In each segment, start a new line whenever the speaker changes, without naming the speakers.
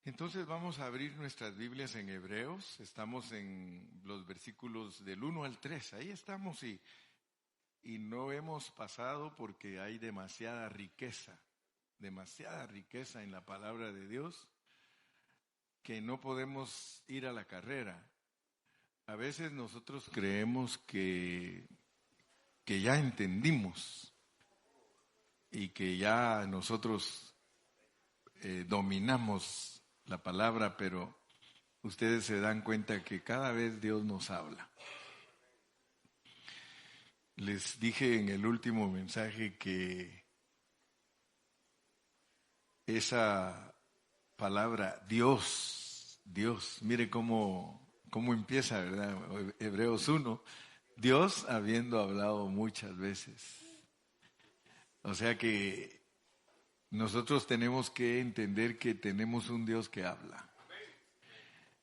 Entonces vamos a abrir nuestras Biblias en Hebreos. Estamos en los versículos del 1 al 3. Ahí estamos y no hemos pasado porque hay demasiada riqueza en la palabra de Dios, que no podemos ir a la carrera. A veces nosotros creemos que ya entendimos y que ya nosotros dominamos la palabra, pero ustedes se dan cuenta que cada vez Dios nos habla. Les dije en el último mensaje que esa palabra Dios, mire cómo empieza, ¿verdad? Hebreos 1, Dios habiendo hablado muchas veces. O sea que nosotros tenemos que entender que tenemos un Dios que habla.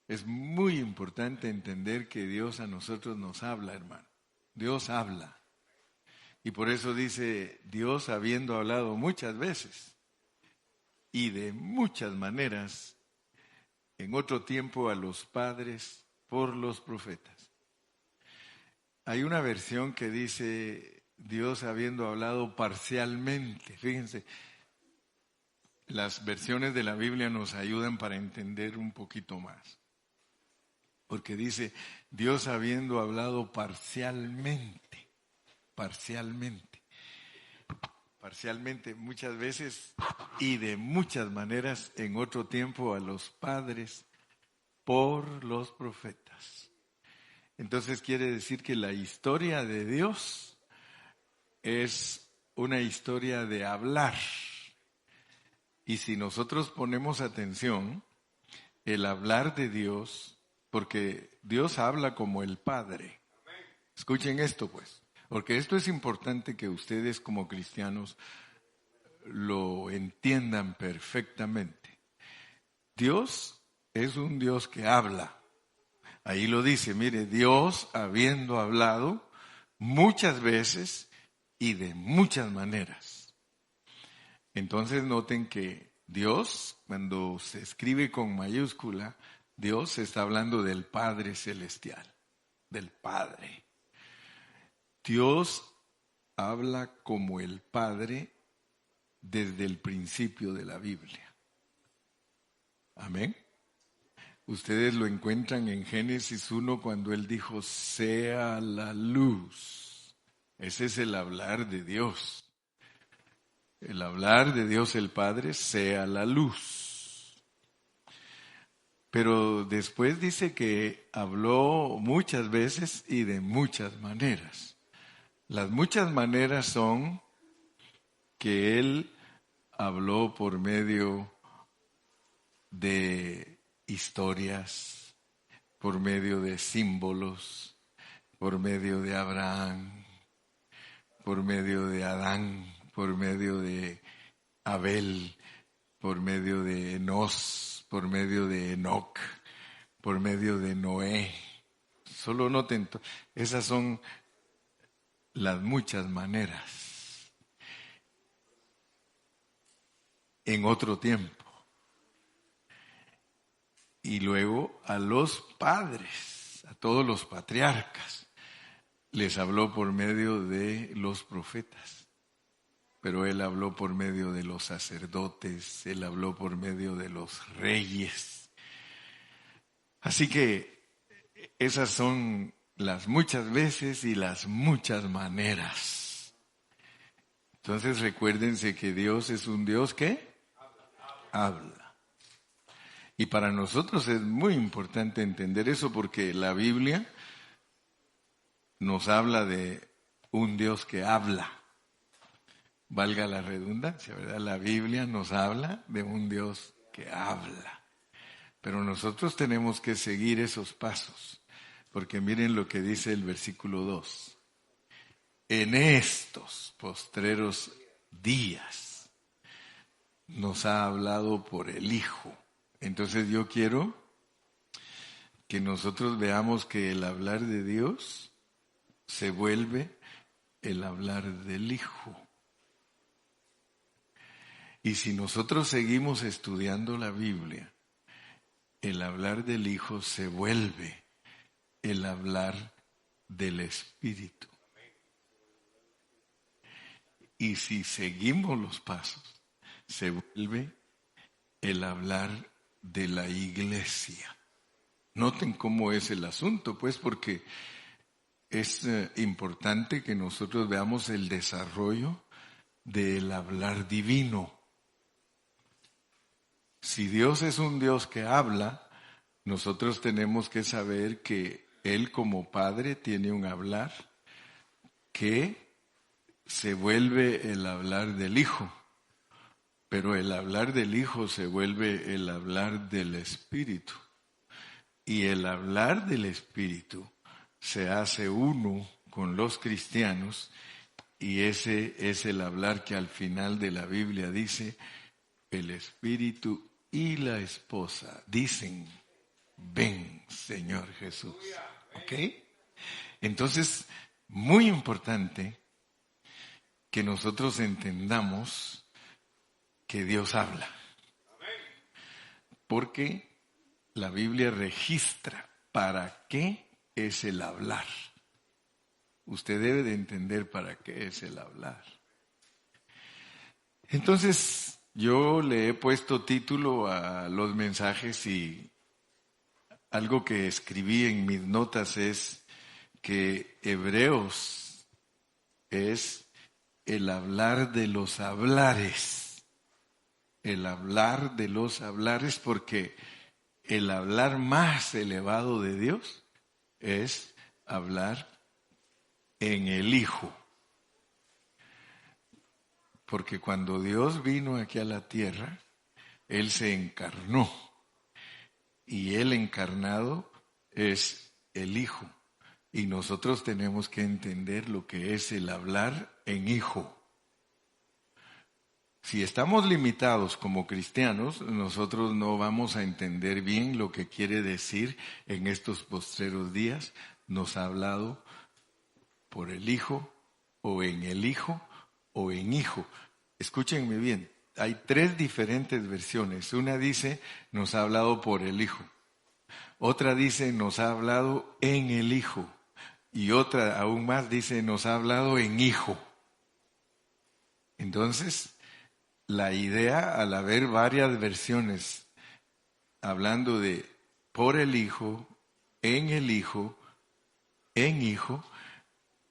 Es muy importante entender que Dios a nosotros nos habla, hermano. Dios habla. Y por eso dice, Dios habiendo hablado muchas veces y de muchas maneras, en otro tiempo a los padres por los profetas. Hay una versión que dice, Dios habiendo hablado parcialmente. Fíjense, las versiones de la Biblia nos ayudan para entender un poquito más. Porque dice, Dios habiendo hablado parcialmente muchas veces y de muchas maneras en otro tiempo a los padres por los profetas. Entonces quiere decir que la historia de Dios es una historia de hablar. Y si nosotros ponemos atención, el hablar de Dios, porque Dios habla como el Padre. Escuchen esto pues, porque esto es importante que ustedes como cristianos lo entiendan perfectamente. Dios es un Dios que habla. Ahí lo dice, mire, Dios habiendo hablado muchas veces y de muchas maneras. Entonces noten que Dios, cuando se escribe con mayúscula, Dios está hablando del Padre Celestial, del Padre. Dios habla como el Padre desde el principio de la Biblia. Amén. Ustedes lo encuentran en Génesis 1 cuando Él dijo, sea la luz. Ese es el hablar de Dios. El hablar de Dios el Padre, sea la luz. Pero después dice que habló muchas veces y de muchas maneras. Las muchas maneras son que Él habló por medio de historias, por medio de símbolos, por medio de Abraham, por medio de Adán, por medio de Abel, por medio de Enos, por medio de Enoc, por medio de Noé. Solo noten, esas son las muchas maneras. En otro tiempo. Y luego a los padres, a todos los patriarcas, les habló por medio de los profetas. Pero Él habló por medio de los sacerdotes, Él habló por medio de los reyes. Así que esas son las muchas veces y las muchas maneras. Entonces recuérdense que Dios es un Dios que habla. Y para nosotros es muy importante entender eso porque la Biblia nos habla de un Dios que habla. Valga la redundancia, ¿verdad? La Biblia nos habla de un Dios que habla. Pero nosotros tenemos que seguir esos pasos. Porque miren lo que dice el versículo 2. En estos postreros días nos ha hablado por el Hijo. Entonces yo quiero que nosotros veamos que el hablar de Dios se vuelve el hablar del Hijo. Y si nosotros seguimos estudiando la Biblia, el hablar del Hijo se vuelve el hablar del Espíritu. Y si seguimos los pasos, se vuelve el hablar de la iglesia. Noten cómo es el asunto, pues, porque es importante que nosotros veamos el desarrollo del hablar divino. Si Dios es un Dios que habla, nosotros tenemos que saber que Él como Padre tiene un hablar que se vuelve el hablar del Hijo, pero el hablar del Hijo se vuelve el hablar del Espíritu. Y el hablar del Espíritu se hace uno con los cristianos, y ese es el hablar que al final de la Biblia dice, el Espíritu y la esposa dicen, ven, Señor Jesús. ¿Ok? Entonces, muy importante que nosotros entendamos que Dios habla. Porque la Biblia registra para qué es el hablar. Usted debe de entender para qué es el hablar. Entonces, yo le he puesto título a los mensajes y algo que escribí en mis notas es que Hebreos es el hablar de los hablares. El hablar de los hablares, porque el hablar más elevado de Dios es hablar en el Hijo. Porque cuando Dios vino aquí a la tierra, Él se encarnó. Y el encarnado es el Hijo. Y nosotros tenemos que entender lo que es el hablar en Hijo. Si estamos limitados como cristianos, nosotros no vamos a entender bien lo que quiere decir en estos postreros días. Nos ha hablado por el Hijo, o en el Hijo, o en Hijo. Escúchenme bien, hay 3 diferentes versiones. Una dice, nos ha hablado por el Hijo. Otra dice, nos ha hablado en el Hijo. Y otra aún más dice, nos ha hablado en Hijo. Entonces, la idea, al haber varias versiones hablando de por el Hijo, en Hijo,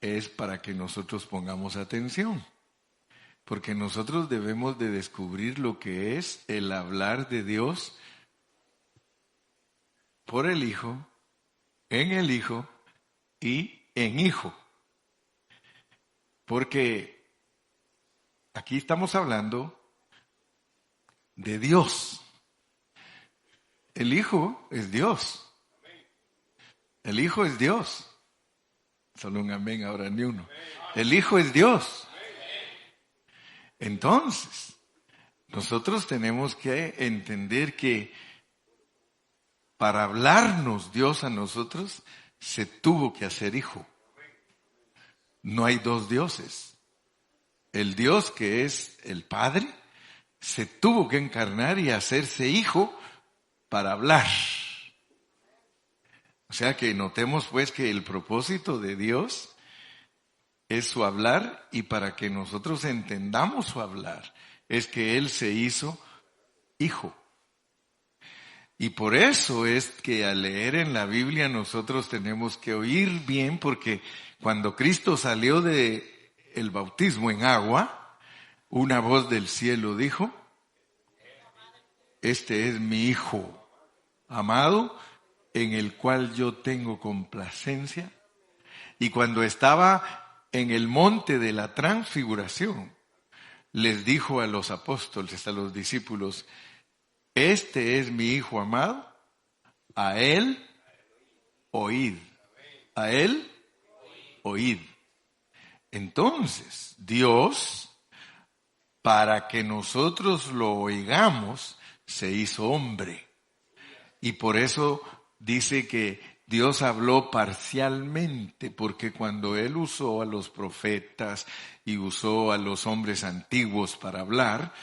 es para que nosotros pongamos atención. Porque nosotros debemos de descubrir lo que es el hablar de Dios por el Hijo, en el Hijo y en Hijo. Porque aquí estamos hablando de Dios. El Hijo es Dios. El Hijo es Dios. Solo un amén, ahora ni uno. El Hijo es Dios. Entonces, nosotros tenemos que entender que para hablarnos Dios a nosotros, se tuvo que hacer Hijo. No hay 2 dioses. El Dios que es el Padre, se tuvo que encarnar y hacerse Hijo para hablar. O sea que notemos pues que el propósito de Dios es su hablar, y para que nosotros entendamos su hablar, es que Él se hizo Hijo. Y por eso es que al leer en la Biblia nosotros tenemos que oír bien, porque cuando Cristo salió de el bautismo en agua, una voz del cielo dijo, este es mi Hijo amado, en el cual yo tengo complacencia. Y cuando estaba en el monte de la transfiguración, les dijo a los apóstoles, a los discípulos, este es mi Hijo amado, a Él oíd. A Él oíd. Entonces, Dios, para que nosotros lo oigamos, se hizo hombre. Y por eso dice que Dios habló parcialmente, porque cuando Él usó a los profetas y usó a los hombres antiguos para hablar,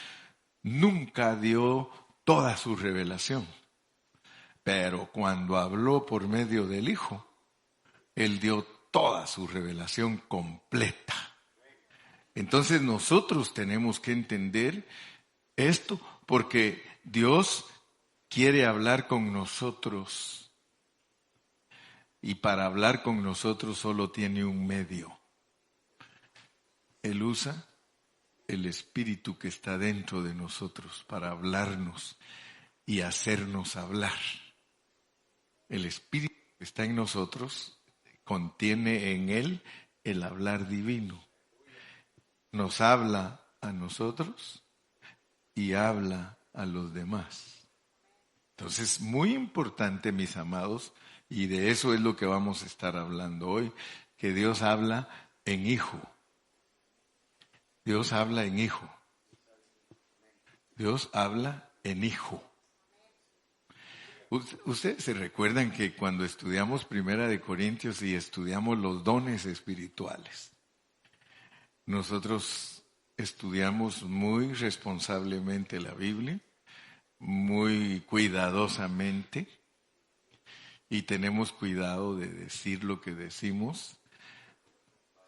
nunca dio toda su revelación. Pero cuando habló por medio del Hijo, Él dio toda su revelación completa. Entonces nosotros tenemos que entender esto porque Dios quiere hablar con nosotros. Y para hablar con nosotros solo tiene un medio. Él usa el Espíritu que está dentro de nosotros para hablarnos y hacernos hablar. El Espíritu que está en nosotros contiene en él el hablar divino. Nos habla a nosotros y habla a los demás. Entonces, muy importante, mis amados, y de eso es lo que vamos a estar hablando hoy, que Dios habla en Hijo. Dios habla en Hijo. Dios habla en Hijo. Ustedes se recuerdan que cuando estudiamos Primera de Corintios y estudiamos los dones espirituales, nosotros estudiamos muy responsablemente la Biblia, muy cuidadosamente, y tenemos cuidado de decir lo que decimos,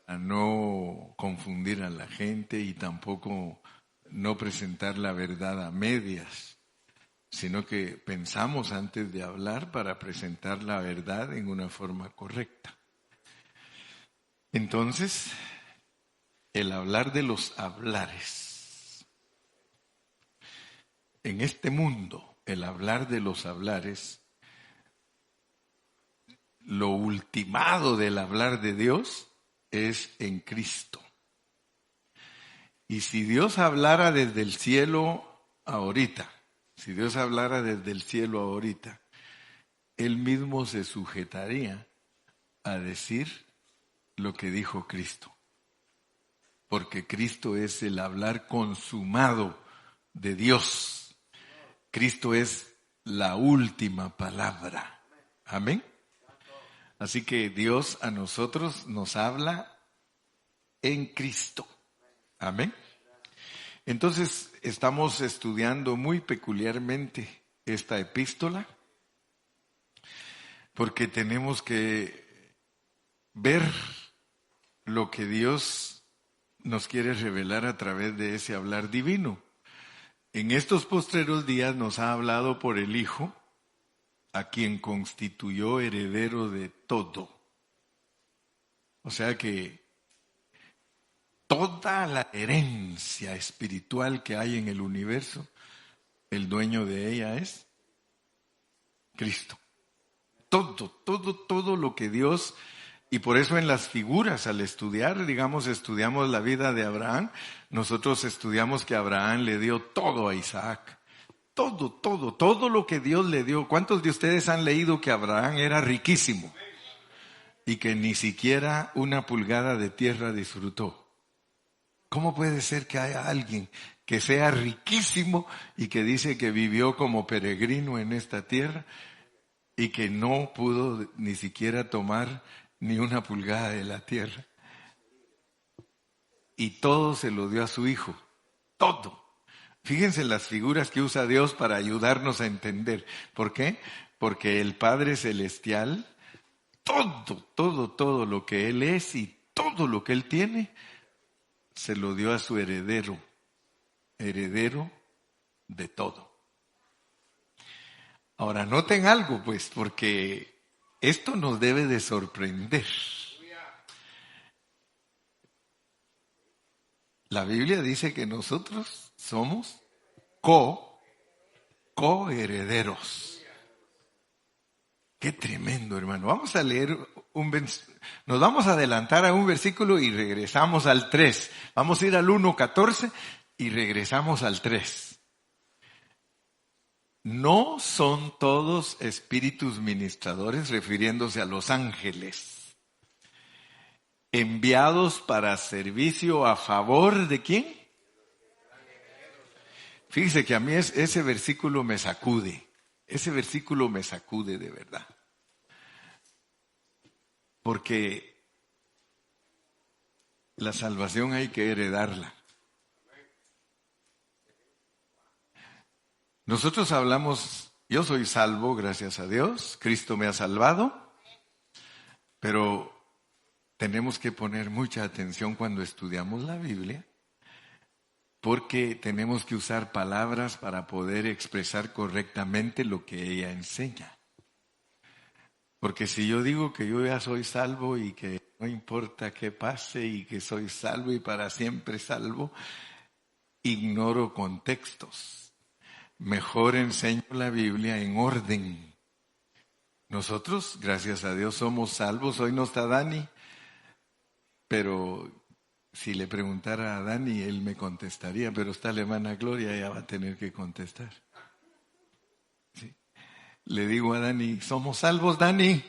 a no confundir a la gente y tampoco no presentar la verdad a medias, sino que pensamos antes de hablar para presentar la verdad en una forma correcta. Entonces, el hablar de los hablares. En este mundo, el hablar de los hablares, lo ultimado del hablar de Dios es en Cristo. Y si Dios hablara desde el cielo ahorita, si Dios hablara desde el cielo ahorita, Él mismo se sujetaría a decir lo que dijo Cristo. Porque Cristo es el hablar consumado de Dios. Cristo es la última palabra. Amén. Así que Dios a nosotros nos habla en Cristo. Amén. Entonces estamos estudiando muy peculiarmente esta epístola porque tenemos que ver lo que Dios nos quiere revelar a través de ese hablar divino. En estos postreros días nos ha hablado por el Hijo, a quien constituyó heredero de todo. O sea que toda la herencia espiritual que hay en el universo, el dueño de ella es Cristo. Todo lo que Dios, y por eso en las figuras al estudiar, digamos, estudiamos la vida de Abraham, nosotros estudiamos que Abraham le dio todo a Isaac. Todo lo que Dios le dio. ¿Cuántos de ustedes han leído que Abraham era riquísimo y que ni siquiera una pulgada de tierra disfrutó? ¿Cómo puede ser que haya alguien que sea riquísimo y que dice que vivió como peregrino en esta tierra y que no pudo ni siquiera tomar ni una pulgada de la tierra? Y todo se lo dio a su hijo, todo. Fíjense las figuras que usa Dios para ayudarnos a entender. ¿Por qué? Porque el Padre Celestial, todo lo que Él es y todo lo que Él tiene, se lo dio a su heredero de todo. Ahora, noten algo, pues, porque esto nos debe de sorprender. La Biblia dice que nosotros somos coherederos. Qué tremendo, hermano. Vamos a leer nos vamos a adelantar a un versículo y regresamos al 3. Vamos a ir al 1:14 y regresamos al 3. No son todos espíritus ministradores, refiriéndose a los ángeles, enviados para servicio a favor de ¿quién? Fíjese que a mí ese versículo me sacude. Ese versículo me sacude de verdad. Porque la salvación hay que heredarla. Nosotros hablamos Yo soy salvo, gracias a Dios. Cristo me ha salvado. Pero tenemos que poner mucha atención cuando estudiamos la Biblia, porque tenemos que usar palabras para poder expresar correctamente lo que ella enseña. Porque si yo digo que yo ya soy salvo y que no importa qué pase y que soy salvo y para siempre salvo, ignoro contextos. Mejor enseño la Biblia en orden. Nosotros, gracias a Dios, somos salvos. Hoy no está Dani, pero si le preguntara a Dani, él me contestaría, pero está la hermana Gloria, ella va a tener que contestar. ¿Sí? Le digo a Dani, ¿somos salvos, Dani?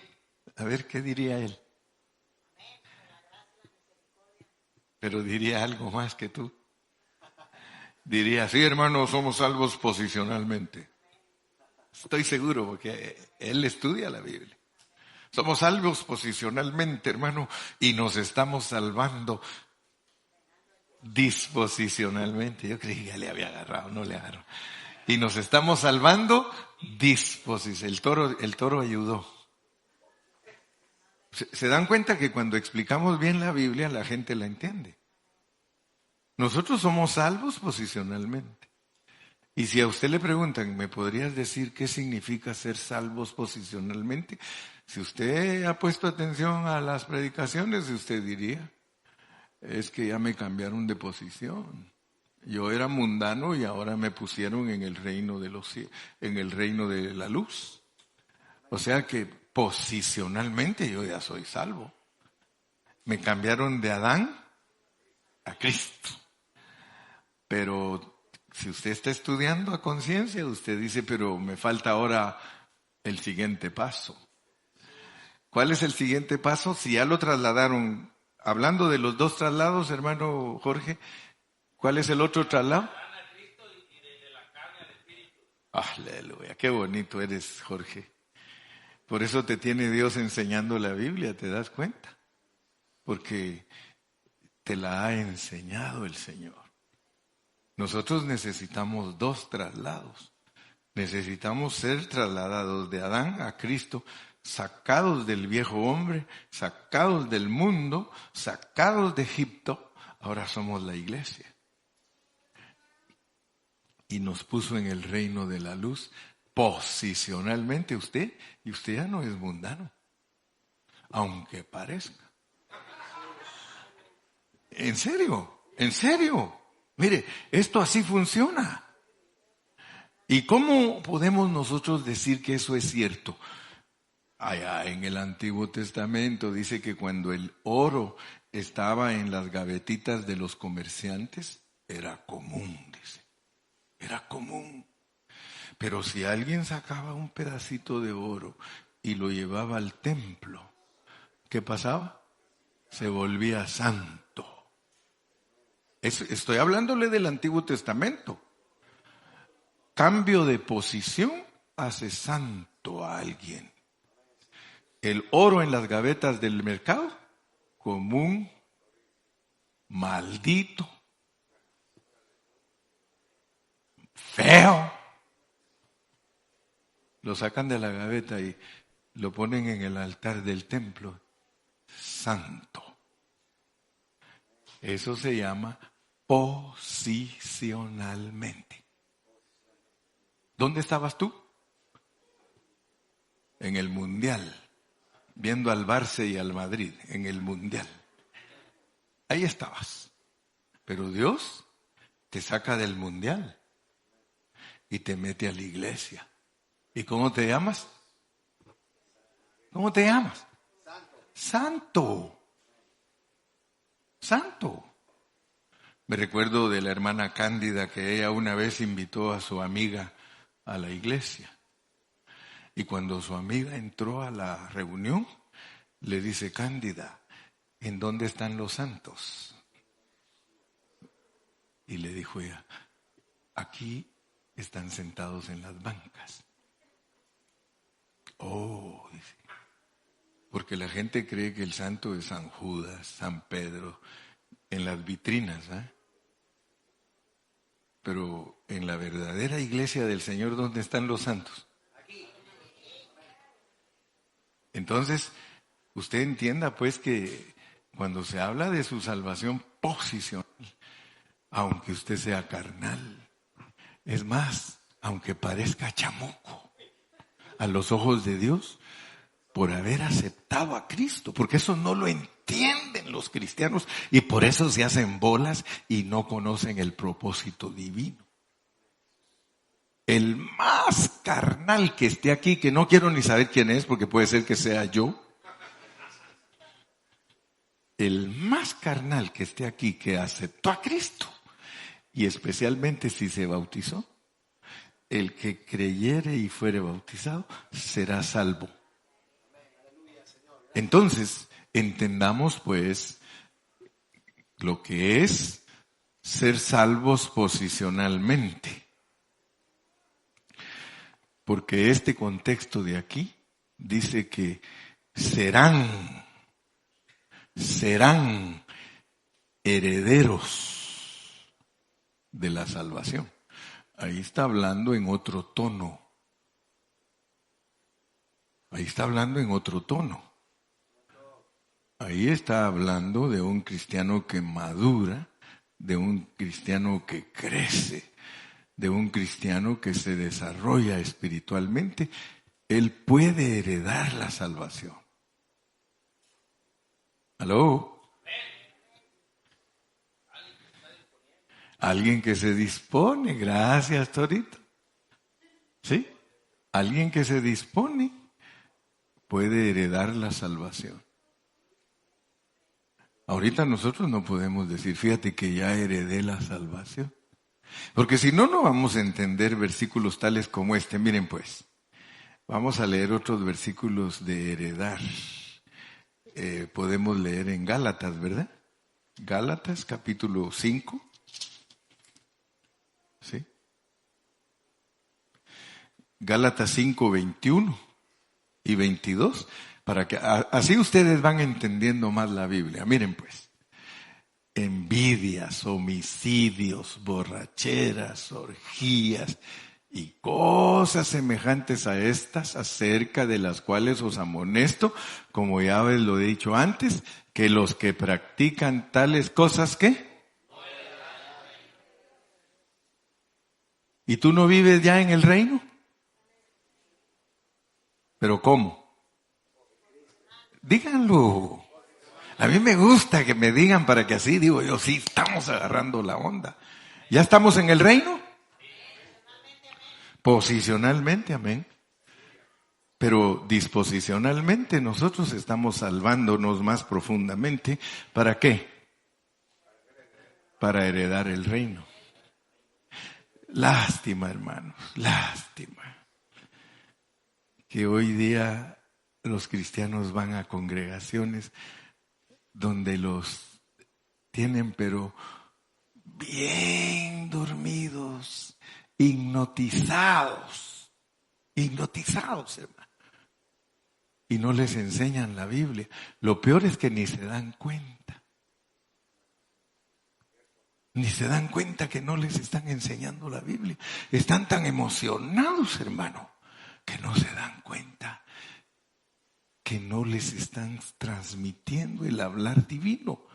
A ver, ¿qué diría él? Pero diría algo más que tú. Diría, sí, hermano, somos salvos posicionalmente. Estoy seguro, porque él estudia la Biblia. Somos salvos posicionalmente, hermano, y nos estamos salvando disposicionalmente. Yo creí que ya le había agarrado, no le agarró. Y nos estamos salvando disposicionalmente. El toro ayudó. ¿Se dan cuenta que cuando explicamos bien la Biblia, la gente la entiende? Nosotros somos salvos posicionalmente. Y si a usted le preguntan, ¿me podrías decir qué significa ser salvos posicionalmente? Si usted ha puesto atención a las predicaciones, usted diría, es que ya me cambiaron de posición. Yo era mundano y ahora me pusieron en el reino en el reino de la luz. O sea que posicionalmente yo ya soy salvo. Me cambiaron de Adán a Cristo. Pero si usted está estudiando a conciencia, usted dice, pero me falta ahora el siguiente paso. ¿Cuál es el siguiente paso? Si ya lo trasladaron, hablando de los dos traslados, hermano Jorge, ¿cuál es el otro traslado? Aleluya, qué bonito eres, Jorge. Por eso te tiene Dios enseñando la Biblia, ¿te das cuenta? Porque te la ha enseñado el Señor. Nosotros necesitamos dos traslados. Necesitamos ser trasladados de Adán a Cristo, sacados del viejo hombre, sacados del mundo, sacados de Egipto. Ahora somos la iglesia. Y nos puso en el reino de la luz posicionalmente usted, y usted ya no es mundano, aunque parezca. ¿En serio? ¿En serio? Mire, esto así funciona. ¿Y cómo podemos nosotros decir que eso es cierto? Allá en el Antiguo Testamento dice que cuando el oro estaba en las gavetitas de los comerciantes, era común, dice. Era común. Pero si alguien sacaba un pedacito de oro y lo llevaba al templo, ¿qué pasaba? Se volvía santo. Estoy hablándole del Antiguo Testamento. Cambio de posición hace santo a alguien. El oro en las gavetas del mercado, común, maldito, feo. Lo sacan de la gaveta y lo ponen en el altar del templo. Santo. Eso se llama posicionalmente. ¿Dónde estabas tú? En el Mundial, viendo al Barça y al Madrid, en el Mundial. Ahí estabas. Pero Dios te saca del Mundial y te mete a la iglesia. ¿Y cómo te llamas? ¿Cómo te llamas? Santo. Santo. Me recuerdo de la hermana Cándida que ella una vez invitó a su amiga a la iglesia. Y cuando su amiga entró a la reunión, le dice, Cándida, ¿en dónde están los santos? Y le dijo ella, aquí están sentados en las bancas. Oh, dice, porque la gente cree que el santo es San Judas, San Pedro, en las vitrinas, ¿eh? Pero en la verdadera iglesia del Señor, ¿dónde están los santos? Entonces, usted entienda pues que cuando se habla de su salvación posicional, aunque usted sea carnal, es más, aunque parezca chamuco a los ojos de Dios, por haber aceptado a Cristo, porque eso no lo entienden los cristianos y por eso se hacen bolas y no conocen el propósito divino. El más carnal que esté aquí, que no quiero ni saber quién es, porque puede ser que sea yo, el más carnal que esté aquí, que aceptó a Cristo, y especialmente si se bautizó, el que creyere y fuere bautizado será salvo. Entonces, entendamos pues lo que es ser salvos posicionalmente. Porque este contexto de aquí dice que serán herederos de la salvación. Ahí está hablando en otro tono. Ahí está hablando en otro tono. Ahí está hablando de un cristiano que madura, de un cristiano que crece, de un cristiano que se desarrolla espiritualmente. Él puede heredar la salvación. ¿Aló? Alguien que se dispone, gracias Torito. ¿Sí? Alguien que se dispone puede heredar la salvación. Ahorita nosotros no podemos decir, fíjate que ya heredé la salvación. Porque si no, no vamos a entender versículos tales como este. Miren pues, vamos a leer otros versículos de heredar. Podemos leer en Gálatas, ¿verdad? Gálatas capítulo 5. ¿Sí? Gálatas 5, 21 y 22. Para que así ustedes van entendiendo más la Biblia. Miren pues, envidias, homicidios, borracheras, orgías y cosas semejantes a estas, acerca de las cuales os amonesto, como ya les lo he dicho antes, que los que practican tales cosas, ¿qué? ¿Y tú no vives ya en el reino? ¿Pero cómo? Díganlo. A mí me gusta que me digan para que así digo yo, sí, estamos agarrando la onda. ¿Ya estamos en el reino? Posicionalmente, amén. Pero disposicionalmente nosotros estamos salvándonos más profundamente. ¿Para qué? Para heredar el reino. Lástima, hermanos, lástima. Que hoy día los cristianos van a congregaciones donde los tienen pero bien dormidos, hipnotizados, hermano. Y no les enseñan la Biblia. Lo peor es que ni se dan cuenta. Ni se dan cuenta que no les están enseñando la Biblia. Están tan emocionados, hermano, que no se dan cuenta que no les están transmitiendo el hablar divino.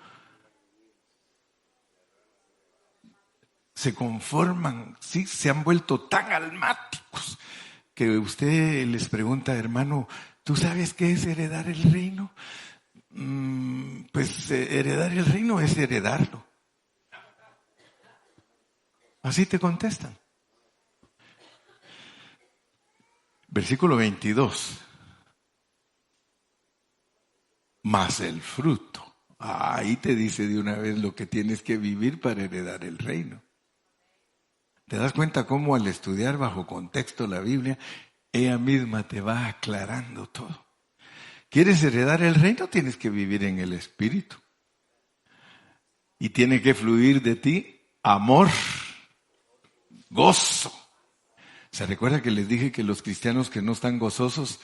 Se conforman, sí, se han vuelto tan almáticos que usted les pregunta, hermano, ¿tú sabes qué es heredar el reino? Pues heredar el reino es heredarlo. Así te contestan. Versículo 22. Más el fruto. Ahí te dice de una vez lo que tienes que vivir para heredar el reino. ¿Te das cuenta cómo al estudiar bajo contexto la Biblia, ella misma te va aclarando todo? ¿Quieres heredar el reino? Tienes que vivir en el Espíritu. Y tiene que fluir de ti amor, gozo. ¿Se recuerda que les dije que los cristianos que no están gozosos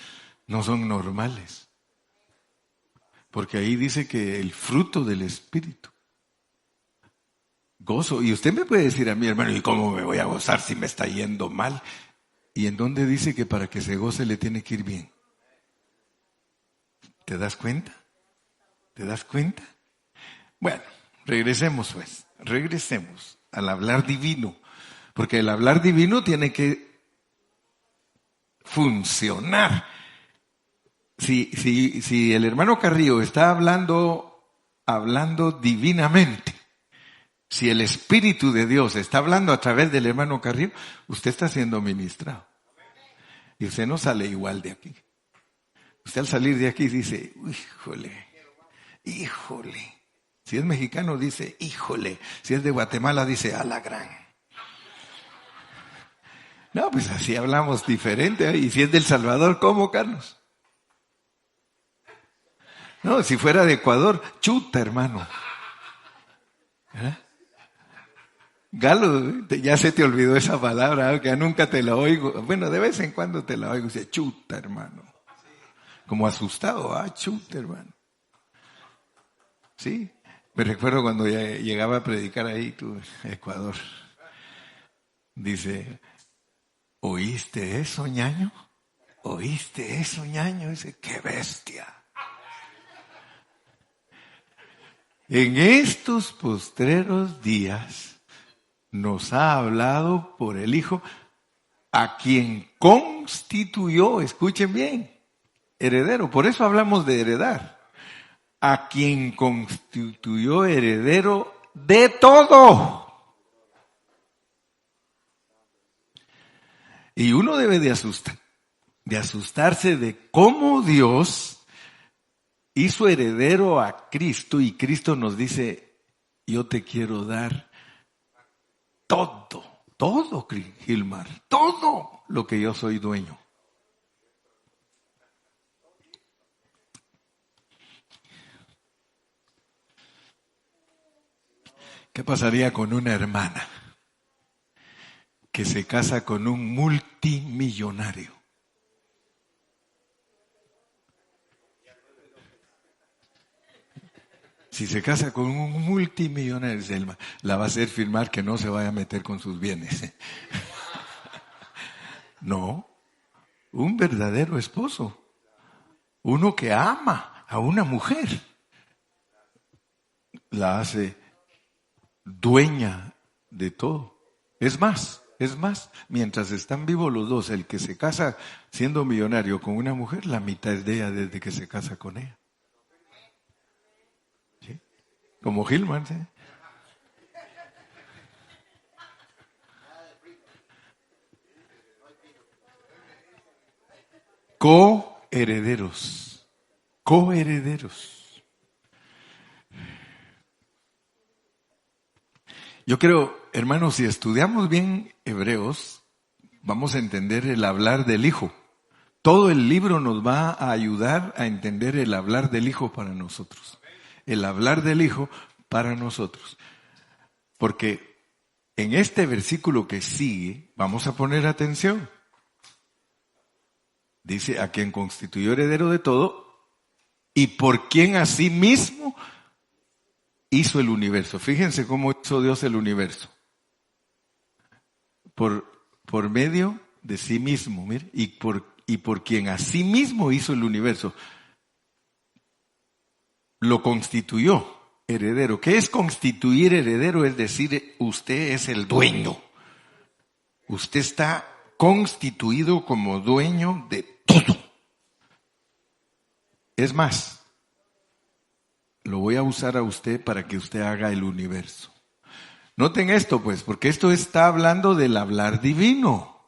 no son normales? Porque ahí dice que el fruto del Espíritu. Gozo. Y usted me puede decir a mí, hermano, ¿y cómo me voy a gozar si me está yendo mal? ¿Y en dónde dice que para que se goce le tiene que ir bien? ¿Te das cuenta? ¿Te das cuenta? Bueno, regresemos al hablar divino, porque el hablar divino tiene que funcionar. Si el hermano Carrillo está hablando divinamente, si el Espíritu de Dios está hablando a través del hermano Carrillo, usted está siendo ministrado. Y usted no sale igual de aquí. Usted al salir de aquí dice, híjole. Si es mexicano dice, híjole. Si es de Guatemala dice, a la gran. No, pues así hablamos diferente. Y si es del Salvador, ¿cómo, Carlos? No, si fuera de Ecuador, chuta, hermano. ¿Eh? Galo, ya se te olvidó esa palabra, que nunca te la oigo. Bueno, de vez en cuando te la oigo. Dice, chuta, hermano. Como asustado, chuta, hermano. Sí, me recuerdo cuando llegaba a predicar ahí, Ecuador. Dice, ¿oíste eso, ñaño? ¿Oíste eso, ñaño? Dice, ¡qué bestia! En estos postreros días nos ha hablado por el Hijo, a quien constituyó, escuchen bien, heredero. Por eso hablamos de heredar. A quien constituyó heredero de todo. Y uno debe de asustarse de cómo Dios hizo heredero a Cristo, y Cristo nos dice, yo te quiero dar todo, Gilmar, todo lo que yo soy dueño. ¿Qué pasaría con una hermana que se casa con un multimillonario? Si se casa con un multimillonario, la va a hacer firmar que no se vaya a meter con sus bienes. No, un verdadero esposo, uno que ama a una mujer, la hace dueña de todo. Es más, mientras están vivos los dos, el que se casa siendo millonario con una mujer, la mitad es de ella desde que se casa con ella. ¿Sí? Como Gilman, ¿sí? Coherederos. Yo creo, hermanos, si estudiamos bien Hebreos, vamos a entender el hablar del Hijo. Todo el libro nos va a ayudar a entender el hablar del Hijo para nosotros. El hablar del Hijo para nosotros. Porque en este versículo que sigue, vamos a poner atención. Dice, a quien constituyó heredero de todo y por quien asimismo hizo el universo. Fíjense cómo hizo Dios el universo. Por medio de sí mismo, mire, y por quien asimismo hizo el universo. Lo constituyó heredero. ¿Qué es constituir heredero? Es decir, usted es el dueño. Usted está constituido como dueño de todo. Es más, lo voy a usar a usted para que usted haga el universo. Noten esto, pues, porque esto está hablando del hablar divino.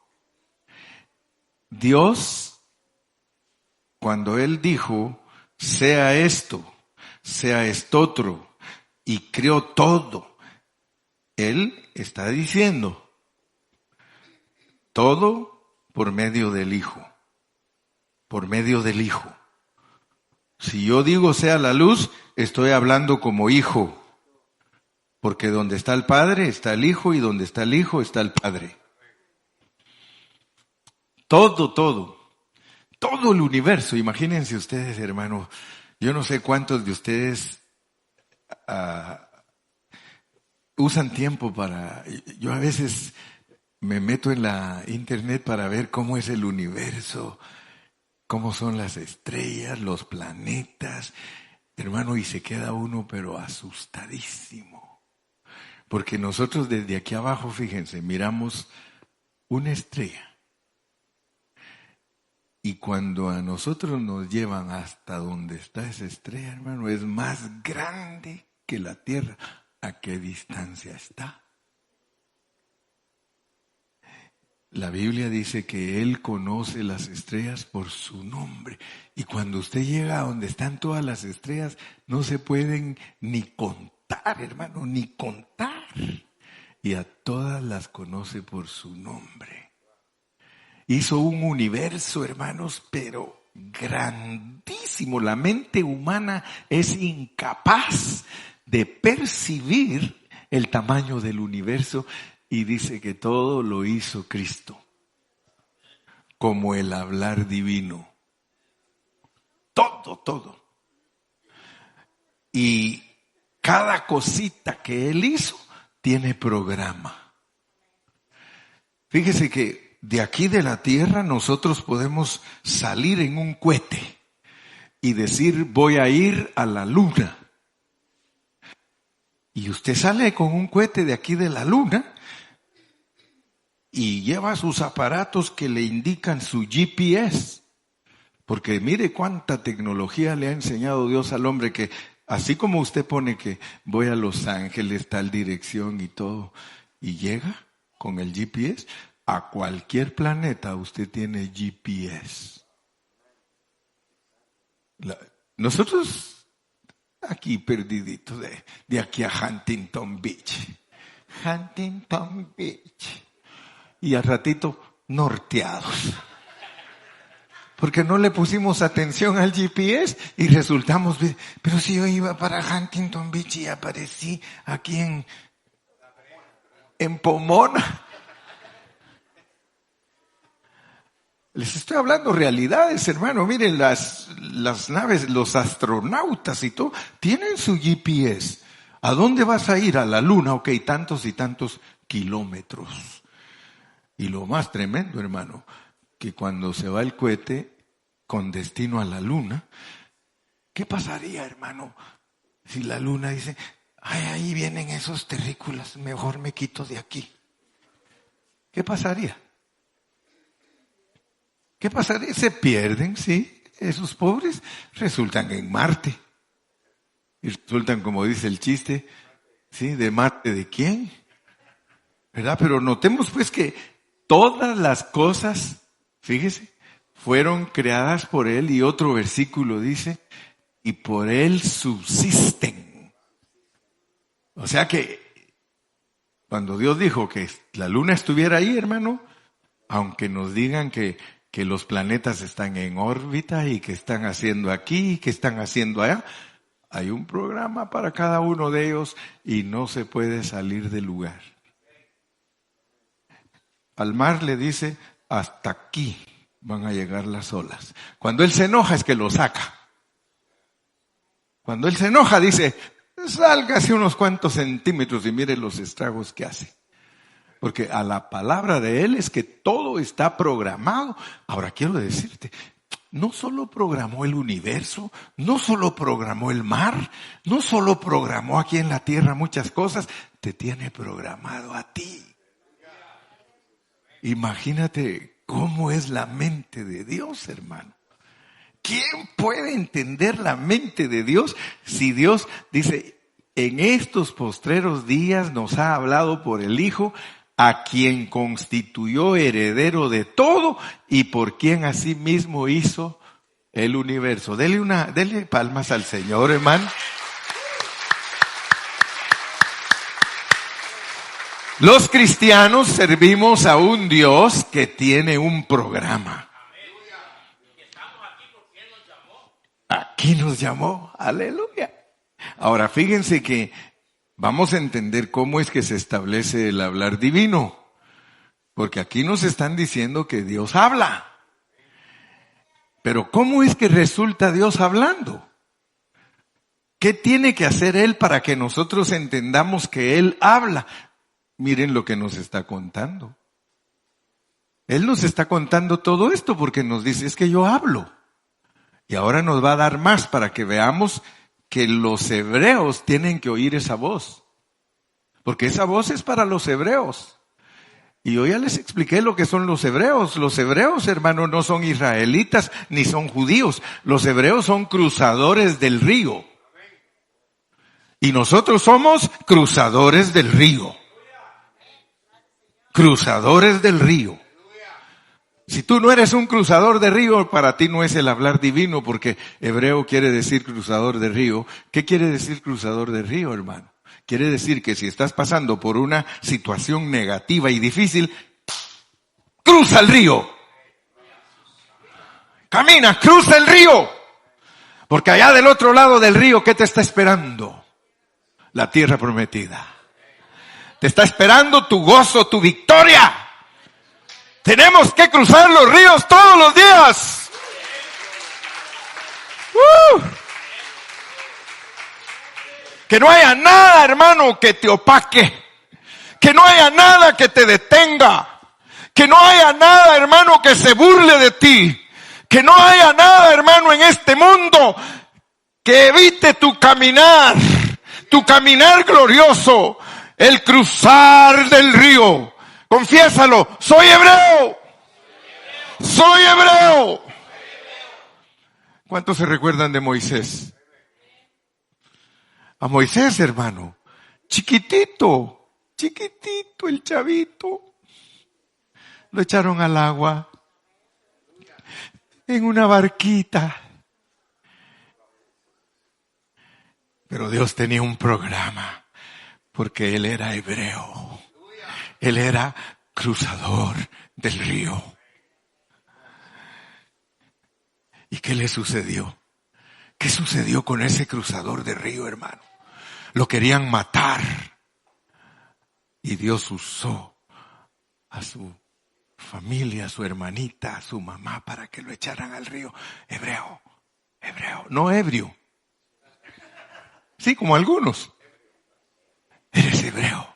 Dios, cuando Él dijo, sea esto otro, y creó todo, Él está diciendo, todo por medio del Hijo. Por medio del Hijo. Si yo digo sea la luz, estoy hablando como hijo. Porque donde está el Padre está el Hijo, y donde está el Hijo está el Padre. Todo el universo. Imagínense ustedes, hermano, yo no sé cuántos de ustedes usan tiempo para... Yo a veces me meto en la internet para ver cómo es el universo. cómo son las estrellas, los planetas, hermano, y se queda uno pero asustadísimo. Porque nosotros desde aquí abajo, fíjense, miramos una estrella. Y cuando a nosotros nos llevan hasta donde está esa estrella, hermano, es más grande que la Tierra. ¿A qué distancia está? La Biblia dice que Él conoce las estrellas por su nombre. Y cuando usted llega a donde están todas las estrellas, no se pueden ni contar, hermano, ni contar. Y a todas las conoce por su nombre. Hizo un universo, hermanos, pero grandísimo. La mente humana es incapaz de percibir el tamaño del universo. Y dice que todo lo hizo Cristo, como el hablar divino. Todo. Y cada cosita que Él hizo tiene programa. Fíjese que de aquí de la tierra nosotros podemos salir en un cohete y decir voy a ir a la luna. Y usted sale con un cohete de aquí de la luna y lleva sus aparatos que le indican su GPS. Porque mire cuánta tecnología le ha enseñado Dios al hombre, que así como usted pone que voy a Los Ángeles, tal dirección y todo, y llega con el GPS, a cualquier planeta usted tiene GPS. Nosotros aquí perdiditos, de aquí a Huntington Beach. Huntington Beach. Y al ratito norteados. Porque no le pusimos atención al GPS y resultamos, pero si yo iba para Huntington Beach y aparecí aquí en Pomona. Les estoy hablando realidades, hermano. Miren, las naves, los astronautas y todo, tienen su GPS. ¿A dónde vas a ir? A la luna, ok, tantos y tantos kilómetros. Y lo más tremendo, hermano, que cuando se va el cohete con destino a la luna, ¿qué pasaría, hermano, si la luna dice, ay, ahí vienen esos terrícolas, mejor me quito de aquí? ¿Qué pasaría? ¿Qué pasaría? Se pierden, sí, esos pobres resultan en Marte. Y resultan, como dice el chiste, ¿sí? ¿De Marte de quién? ¿Verdad? Pero notemos pues que todas las cosas, fíjese, fueron creadas por Él, y otro versículo dice, y por Él subsisten. O sea que cuando Dios dijo que la luna estuviera ahí, hermano, aunque nos digan que los planetas están en órbita y que están haciendo aquí y que están haciendo allá, hay un programa para cada uno de ellos y no se puede salir del lugar. Al mar le dice, hasta aquí van a llegar las olas. Cuando Él se enoja es que lo saca. Cuando Él se enoja dice, sálgase unos cuantos centímetros y mire los estragos que hace. Porque a la palabra de Él es que todo está programado. Ahora quiero decirte, no solo programó el universo, no solo programó el mar, no solo programó aquí en la tierra muchas cosas, te tiene programado a ti. Imagínate cómo es la mente de Dios, hermano. ¿Quién puede entender la mente de Dios si Dios dice, en estos postreros días nos ha hablado por el Hijo, a quien constituyó heredero de todo y por quien asimismo hizo el universo? Dele palmas al Señor, hermano. Los cristianos servimos a un Dios que tiene un programa. Aquí nos llamó, aleluya. Ahora fíjense que vamos a entender cómo es que se establece el hablar divino. Porque aquí nos están diciendo que Dios habla. Pero ¿cómo es que resulta Dios hablando? ¿Qué tiene que hacer Él para que nosotros entendamos que Él habla? Miren lo que nos está contando. Él nos está contando todo esto porque nos dice, es que yo hablo. Y ahora nos va a dar más para que veamos que los hebreos tienen que oír esa voz. Porque esa voz es para los hebreos. Y yo ya les expliqué lo que son los hebreos. Los hebreos, hermano, no son israelitas ni son judíos. Los hebreos son cruzadores del río. Y nosotros somos cruzadores del río. Cruzadores del río. Si tú no eres un cruzador de río, para ti no es el hablar divino, porque hebreo quiere decir cruzador de río. ¿Qué quiere decir cruzador de río, hermano? Quiere decir que si estás pasando por una situación negativa y difícil, cruza el río. Camina, cruza el río. Porque allá del otro lado del río, ¿qué te está esperando? La tierra prometida. Te está esperando tu gozo, tu victoria. Tenemos que cruzar los ríos todos los días. Que no haya nada, hermano, que te opaque. Que no haya nada que te detenga. Que no haya nada, hermano, que se burle de ti. Que no haya nada, hermano, en este mundo que evite tu caminar glorioso, el cruzar del río. Confiésalo, soy hebreo. Soy hebreo. ¿Cuántos se recuerdan de Moisés? A Moisés, hermano, chiquitito el chavito, lo echaron al agua en una barquita. Pero Dios tenía un programa, porque él era hebreo. Él era cruzador del río. ¿Y qué le sucedió? ¿Qué sucedió con ese cruzador de río, hermano? Lo querían matar. Y Dios usó a su familia, a su hermanita, a su mamá, para que lo echaran al río. Hebreo, no ebrio. Sí, como algunos. Eres hebreo.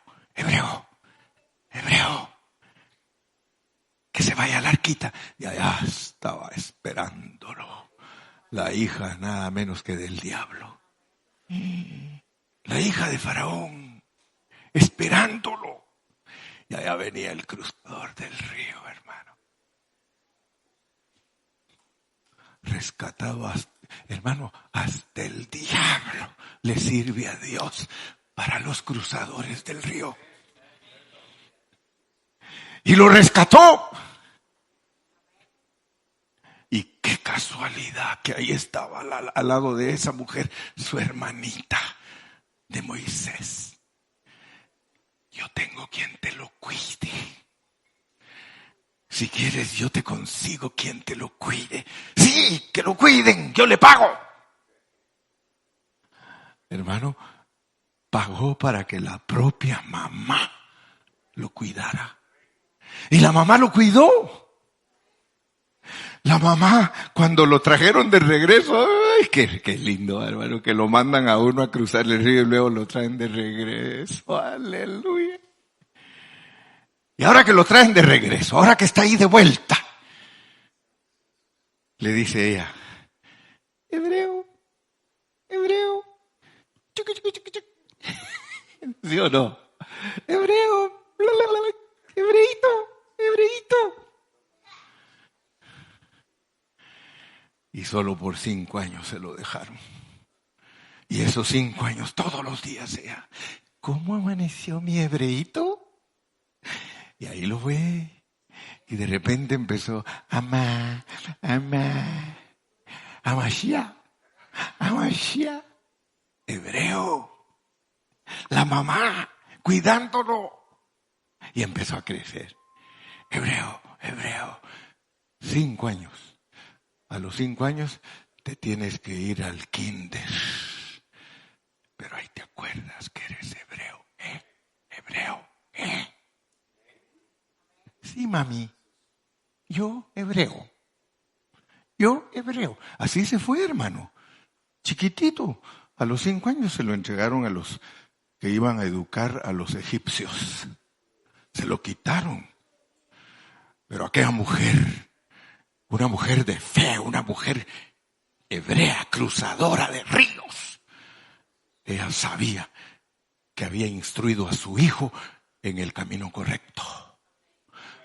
Que se vaya a la arquita. Y allá estaba esperándolo la hija nada menos que del diablo. La hija de Faraón, esperándolo. Y allá venía el cruzador del río, hermano. Rescatado, hermano, hasta el diablo le sirve a Dios para los cruzadores del río. Y lo rescató. Y qué casualidad que ahí estaba al lado de esa mujer, su hermanita de Moisés. Yo tengo quien te lo cuide. Si quieres, yo te consigo quien te lo cuide. Sí, que lo cuiden, yo le pago. Hermano, pagó para que la propia mamá lo cuidara. Y la mamá lo cuidó. La mamá, cuando lo trajeron de regreso, ¡ay, qué lindo, hermano! Que lo mandan a uno a cruzar el río y luego lo traen de regreso. ¡Aleluya! Y ahora que lo traen de regreso, ahora que está ahí de vuelta, le dice ella, hebreo, ¿sí o no? Hebreo, hebreíto. Y solo por 5 años se lo dejaron. Y esos 5 años, todos los días ella, ¿cómo amaneció mi hebreíto? Y ahí lo ve. Y de repente empezó, Amashia, hebreo. La mamá, cuidándolo. Y empezó a crecer. Hebreo. 5 años. A los 5 años te tienes que ir al kinder. Pero ahí te acuerdas que eres hebreo. Hebreo. Sí, mami. Yo hebreo. Así se fue, hermano. Chiquitito. A los 5 años se lo entregaron a los que iban a educar a los egipcios. Se lo quitaron. Pero aquella mujer, una mujer de fe, una mujer hebrea, cruzadora de ríos. Ella sabía que había instruido a su hijo en el camino correcto.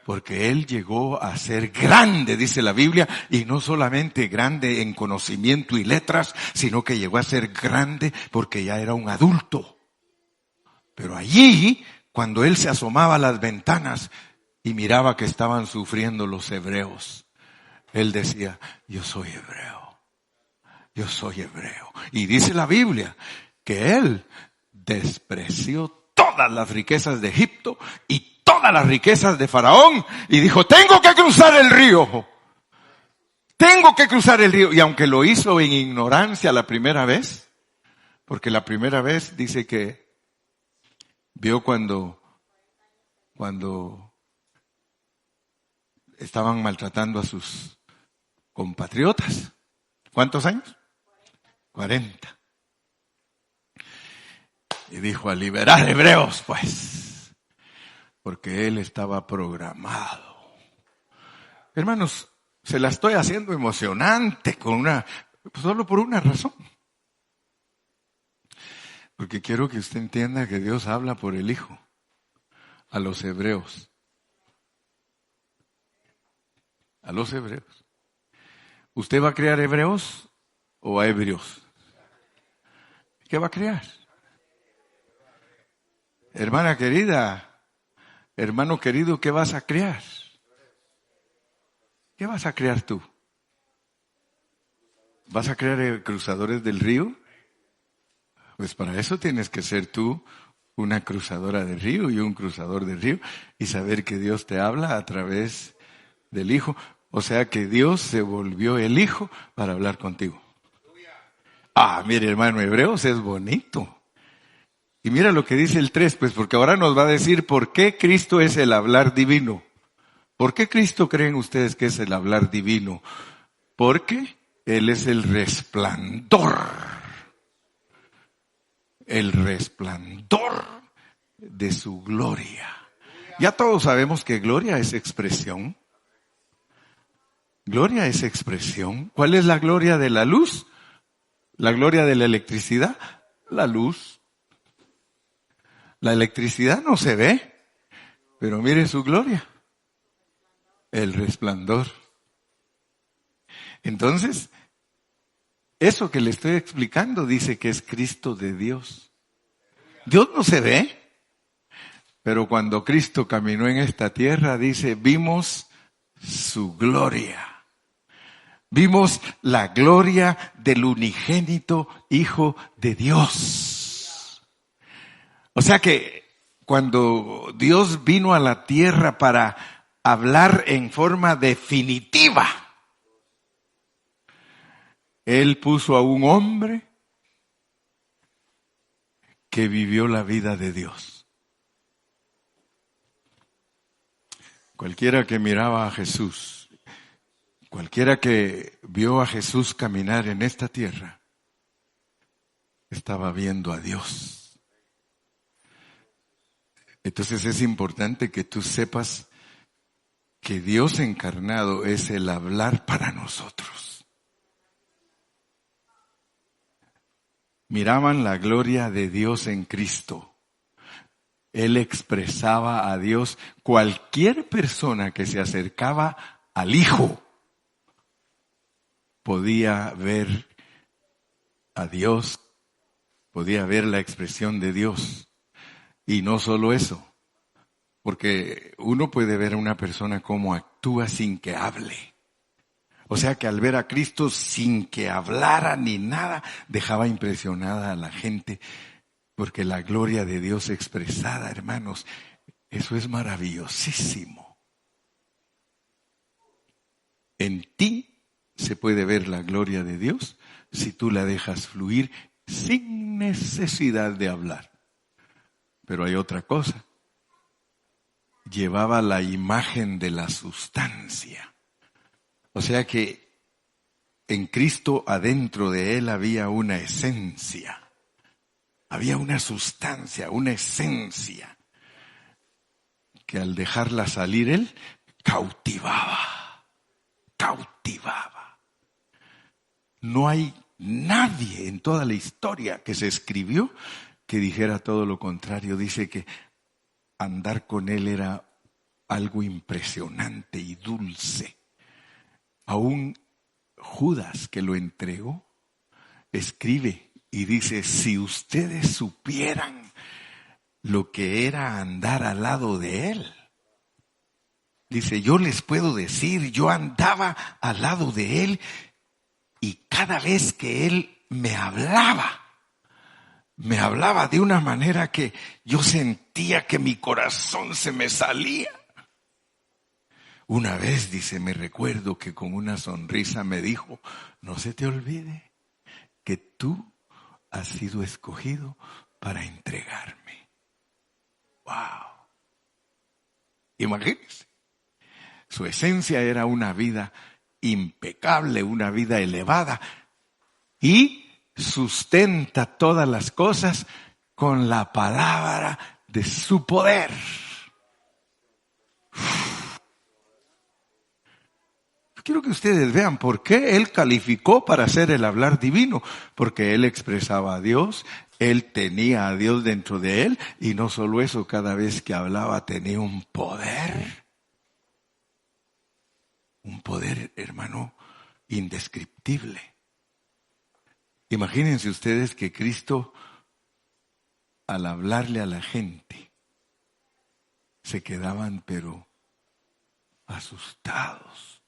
Porque él llegó a ser grande, dice la Biblia, y no solamente grande en conocimiento y letras, sino que llegó a ser grande porque ya era un adulto. Pero allí, cuando él se asomaba a las ventanas y miraba que estaban sufriendo los hebreos, él decía, yo soy hebreo, yo soy hebreo. Y dice la Biblia que él despreció todas las riquezas de Egipto y todas las riquezas de Faraón y dijo, tengo que cruzar el río. Tengo que cruzar el río. Y aunque lo hizo en ignorancia la primera vez, porque la primera vez dice que vio cuando estaban maltratando a sus compatriotas. ¿Cuántos años? 40. Y dijo, a liberar hebreos, pues. Porque él estaba programado. Hermanos, se la estoy haciendo emocionante solo por una razón. Porque quiero que usted entienda que Dios habla por el Hijo a los hebreos. A los hebreos. ¿Usted va a crear hebreos o a hebreos? ¿Qué va a crear? Hermana querida, hermano querido, ¿qué vas a crear? ¿Qué vas a crear tú? ¿Vas a crear cruzadores del río? Pues para eso tienes que ser tú una cruzadora del río y un cruzador del río y saber que Dios te habla a través del Hijo. O sea que Dios se volvió el Hijo para hablar contigo. Mire hermano, Hebreos es bonito. Y mira lo que dice el 3, pues porque ahora nos va a decir por qué Cristo es el hablar divino. ¿Por qué Cristo creen ustedes que es el hablar divino? Porque Él es el resplandor. El resplandor de su gloria. Ya todos sabemos que gloria es expresión. Gloria es expresión. ¿Cuál es la gloria de la luz? ¿La gloria de la electricidad? La luz. La electricidad no se ve, pero mire su gloria. El resplandor. Entonces, eso que le estoy explicando dice que es Cristo de Dios. Dios no se ve, pero cuando Cristo caminó en esta tierra, dice, vimos su gloria. Vimos la gloria del unigénito Hijo de Dios. O sea que cuando Dios vino a la tierra para hablar en forma definitiva, Él puso a un hombre que vivió la vida de Dios. Cualquiera que miraba a Jesús, cualquiera que vio a Jesús caminar en esta tierra, estaba viendo a Dios. Entonces es importante que tú sepas que Dios encarnado es el hablar para nosotros. Miraban la gloria de Dios en Cristo. Él expresaba a Dios. Cualquier persona que se acercaba al Hijo podía ver a Dios, podía ver la expresión de Dios. Y no solo eso, porque uno puede ver a una persona cómo actúa sin que hable. O sea que al ver a Cristo sin que hablara ni nada, dejaba impresionada a la gente, porque la gloria de Dios expresada, hermanos, eso es maravillosísimo. En ti se puede ver la gloria de Dios si tú la dejas fluir sin necesidad de hablar. Pero hay otra cosa. Llevaba la imagen de la sustancia. O sea que en Cristo adentro de Él había una esencia. Había una sustancia, una esencia, que al dejarla salir Él, cautivaba. No hay nadie en toda la historia que se escribió que dijera todo lo contrario. Dice que andar con él era algo impresionante y dulce. Aún Judas, que lo entregó, escribe y dice, si ustedes supieran lo que era andar al lado de él. Dice, yo les puedo decir, yo andaba al lado de él y cada vez que él me hablaba de una manera que yo sentía que mi corazón se me salía. Una vez, dice, me recuerdo que con una sonrisa me dijo, no se te olvide que tú has sido escogido para entregarme. ¡Wow! Imagínense. Su esencia era una vida impecable, una vida elevada, y sustenta todas las cosas con la palabra de su poder. Quiero que ustedes vean por qué él calificó para hacer el hablar divino, porque él expresaba a Dios, él tenía a Dios dentro de él, y no solo eso, cada vez que hablaba tenía un poder, hermano, indescriptible. Imagínense ustedes que Cristo, al hablarle a la gente, se quedaban pero asustados.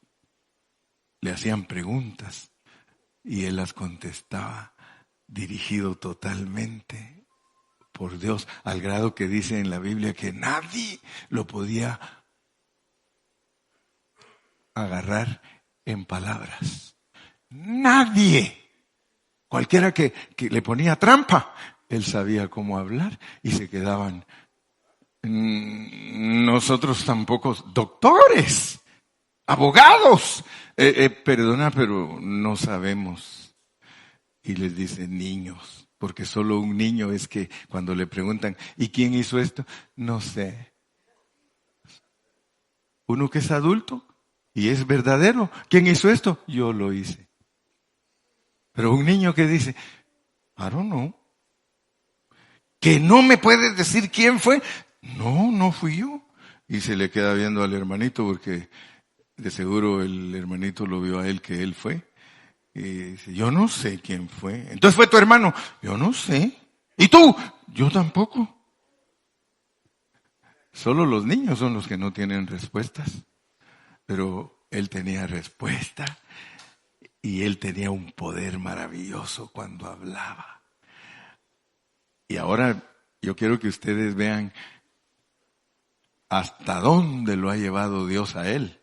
Le hacían preguntas y él las contestaba dirigido totalmente por Dios, al grado que dice en la Biblia que nadie lo podía agarrar en palabras. Nadie. Cualquiera que le ponía trampa, él sabía cómo hablar y se quedaban. Nosotros tampoco, doctores, abogados, perdona, pero no sabemos. Y les dice niños, porque solo un niño es que cuando le preguntan, ¿y quién hizo esto? No sé. Uno que es adulto y es verdadero, ¿quién hizo esto? Yo lo hice. Pero un niño que dice, I don't know. ¿Que no me puedes decir quién fue? No, no fui yo. Y se le queda viendo al hermanito porque de seguro el hermanito lo vio a él que él fue. Y dice, yo no sé quién fue. Entonces fue tu hermano. Yo no sé. ¿Y tú? Yo tampoco. Solo los niños son los que no tienen respuestas. Pero él tenía respuesta y él tenía un poder maravilloso cuando hablaba. Y ahora yo quiero que ustedes vean hasta dónde lo ha llevado Dios a él.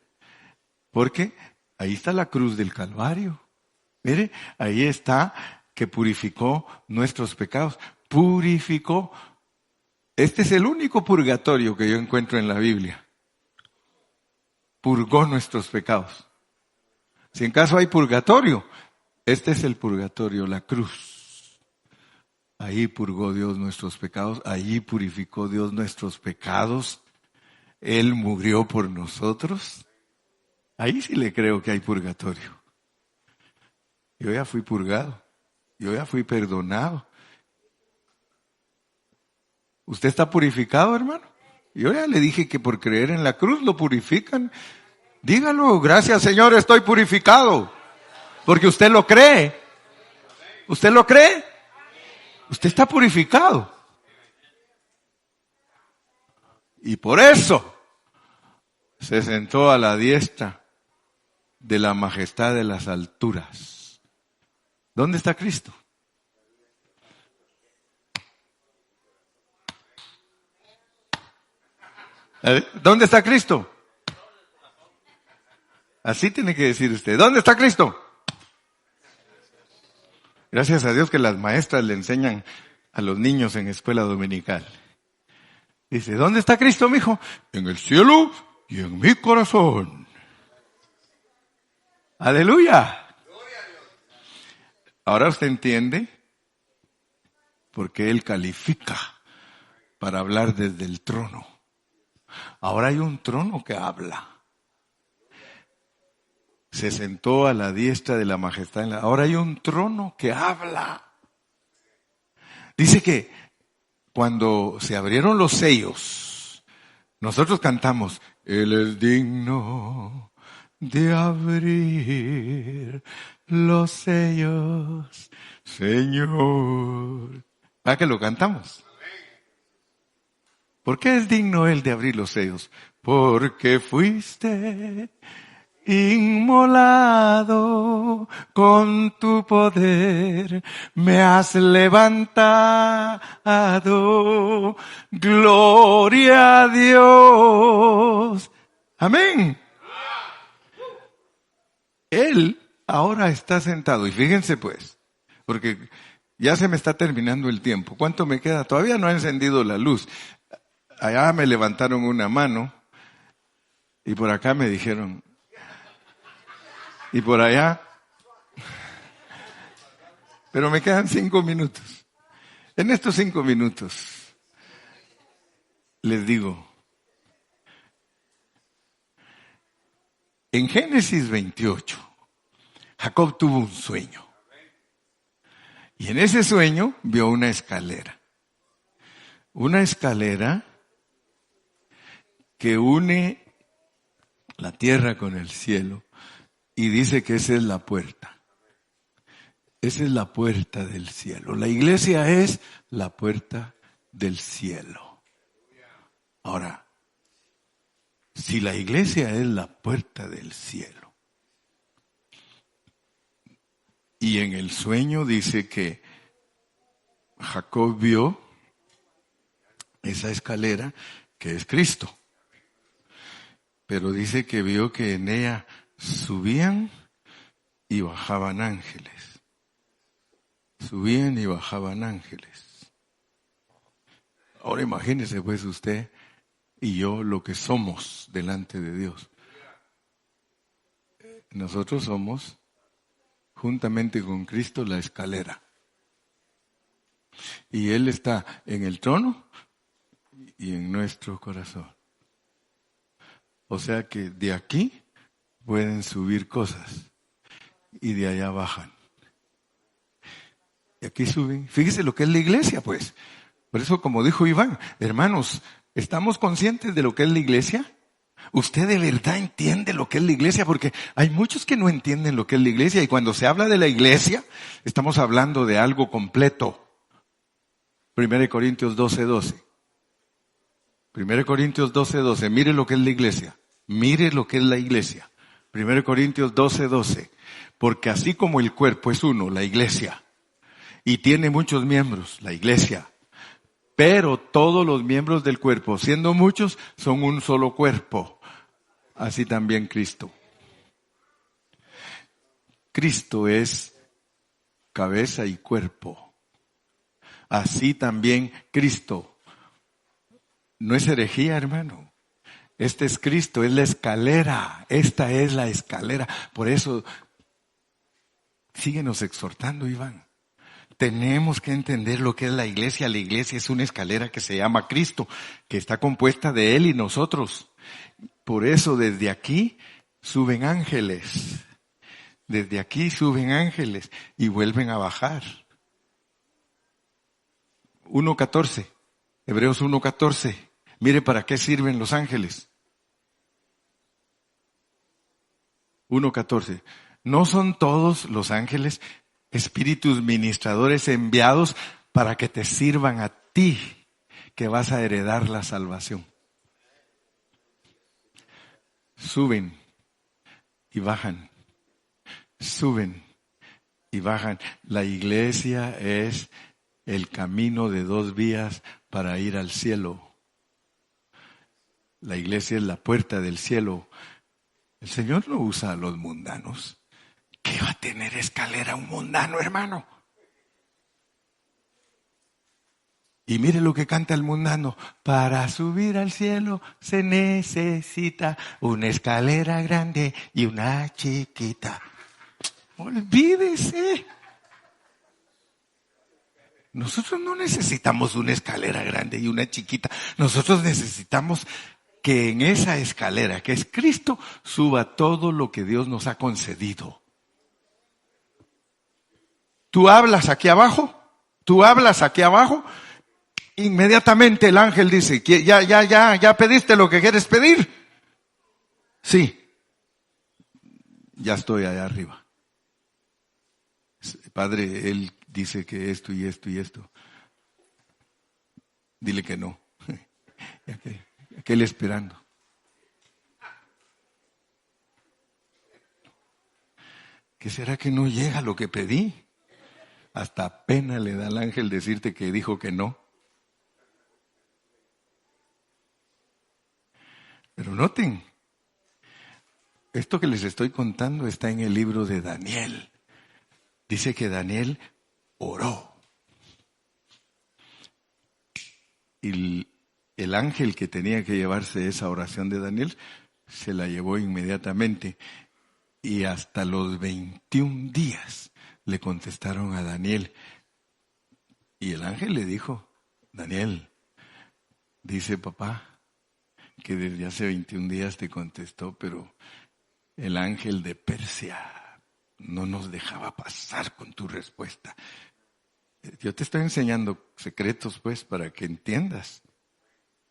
Porque ahí está la cruz del Calvario. Mire, ahí está que purificó nuestros pecados. Purificó. Este es el único purgatorio que yo encuentro en la Biblia. Purgó nuestros pecados. Si en caso hay purgatorio, este es el purgatorio, la cruz. Ahí purgó Dios nuestros pecados, allí purificó Dios nuestros pecados. Él murió por nosotros. Ahí sí le creo que hay purgatorio. Yo ya fui purgado, yo ya fui perdonado. ¿Usted está purificado, hermano? Yo ya le dije que por creer en la cruz lo purifican. Dígalo, gracias Señor, estoy purificado. Porque usted lo cree. ¿Usted lo cree? Usted está purificado. Y por eso se sentó a la diestra de la majestad de las alturas. ¿Dónde está Cristo? ¿Dónde está Cristo? Así tiene que decir usted. ¿Dónde está Cristo? Gracias a Dios que las maestras le enseñan a los niños en escuela dominical. Dice, ¿dónde está Cristo, mijo? En el cielo y en mi corazón. Aleluya. Ahora usted entiende por qué Él califica para hablar desde el trono. Ahora hay un trono que habla. se sentó a la diestra de la majestad. Ahora hay un trono que habla. Dice que cuando se abrieron los sellos, nosotros cantamos, Él es digno de abrir los sellos, Señor. ¿Para qué lo cantamos? ¿Por qué es digno Él de abrir los sellos? Porque fuiste inmolado con tu poder, me has levantado. Gloria a Dios. Amén. Él ahora está sentado y fíjense pues, porque ya se me está terminando el tiempo. ¿Cuánto me queda? Todavía no ha encendido la luz. Allá me levantaron una mano y por acá me dijeron, y por allá, pero me quedan 5 minutos. En estos 5 minutos les digo, en Génesis 28, Jacob tuvo un sueño. Y en ese sueño vio una escalera. Una escalera que une la tierra con el cielo. Y dice que esa es la puerta. Esa es la puerta del cielo. La iglesia es la puerta del cielo. Ahora, si la iglesia es la puerta del cielo, y en el sueño dice que Jacob vio esa escalera que es Cristo, pero dice que vio que en ella subían y bajaban ángeles. Subían y bajaban ángeles. Ahora imagínese pues usted y yo lo que somos delante de Dios. Nosotros somos, juntamente con Cristo, la escalera. Y Él está en el trono y en nuestro corazón. O sea que de aquí pueden subir cosas y de allá bajan. Y aquí suben. Fíjese lo que es la iglesia, pues. Por eso, como dijo Iván, hermanos, ¿estamos conscientes de lo que es la iglesia? ¿Usted de verdad entiende lo que es la iglesia? Porque hay muchos que no entienden lo que es la iglesia, y cuando se habla de la iglesia, estamos hablando de algo completo. 1 Corintios 12:12. 1 Corintios 12:12. Mire lo que es la iglesia. Mire lo que es la iglesia. 1 Corintios 12:12. Porque así como el cuerpo es uno, la iglesia, y tiene muchos miembros, la iglesia, pero todos los miembros del cuerpo, siendo muchos, son un solo cuerpo. Así también Cristo. Cristo es cabeza y cuerpo. Así también Cristo. No es herejía, hermano. Este es Cristo, es la escalera. Esta es la escalera. Por eso, síguenos exhortando, Iván. Tenemos que entender lo que es la iglesia. La iglesia es una escalera que se llama Cristo, que está compuesta de Él y nosotros. Por eso desde aquí suben ángeles. Desde aquí suben ángeles y vuelven a bajar. 1:14. Hebreos 1:14. Mire para qué sirven los ángeles. 1:14. ¿No son todos los ángeles espíritus ministradores enviados para que te sirvan a ti, que vas a heredar la salvación? Suben y bajan. Suben y bajan. La iglesia es el camino de 2 vías para ir al cielo. La iglesia es la puerta del cielo. El Señor no usa a los mundanos. ¿Qué va a tener escalera un mundano, hermano? Y mire lo que canta el mundano. Para subir al cielo se necesita una escalera grande y una chiquita. Olvídese. Nosotros no necesitamos una escalera grande y una chiquita. Nosotros necesitamos que en esa escalera que es Cristo suba todo lo que Dios nos ha concedido. Tú hablas aquí abajo, inmediatamente el ángel dice, ya pediste lo que quieres pedir. Sí, ya estoy allá arriba. Padre, él dice que esto y esto y esto. Dile que no. Aquel esperando. ¿Qué será que no llega lo que pedí? Hasta pena le da al ángel decirte que dijo que no. Pero noten, esto que les estoy contando está en el libro de Daniel. Dice que Daniel oró. Y el ángel que tenía que llevarse esa oración de Daniel se la llevó inmediatamente. Y hasta los 21 días le contestaron a Daniel. Y el ángel le dijo, Daniel, dice papá, que desde hace 21 días te contestó, pero el ángel de Persia no nos dejaba pasar con tu respuesta. Yo te estoy enseñando secretos, pues, para que entiendas.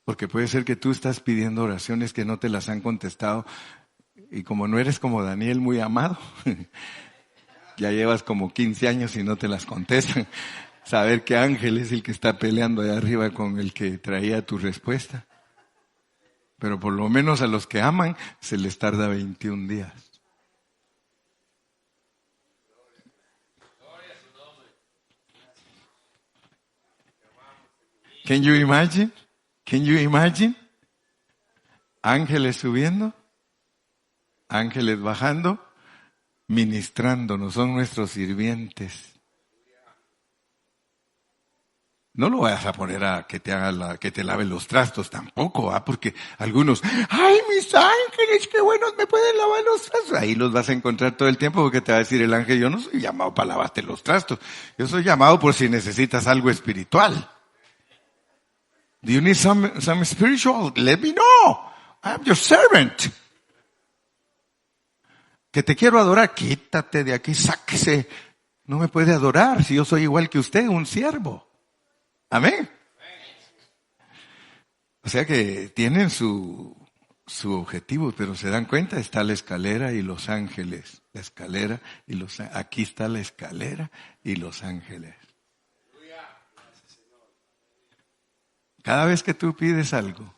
Porque puede ser que tú estás pidiendo oraciones que no te las han contestado. Y como no eres como Daniel, muy amado, ya llevas como 15 años y no te las contestan. Saber qué ángel es el que está peleando allá arriba con el que traía tu respuesta. Pero por lo menos a los que aman se les tarda 21 días. Can you imagine? Can you imagine? Ángeles subiendo, ángeles bajando, ministrándonos, son nuestros sirvientes. No lo vayas a poner a que te haga que te lave los trastos tampoco, porque algunos, ¡ay, mis ángeles, qué buenos me pueden lavar los trastos! Ahí los vas a encontrar todo el tiempo porque te va a decir el ángel, yo no soy llamado para lavarte los trastos, yo soy llamado por si necesitas algo espiritual. Do you need some spiritual? Let me know. I'm your servant. Que te quiero adorar, quítate de aquí, sáquese. No me puede adorar si yo soy igual que usted, un siervo. Amén. O sea que tienen su objetivo, pero se dan cuenta, está la escalera y los ángeles. La escalera y aquí está la escalera y los ángeles. Cada vez que tú pides algo,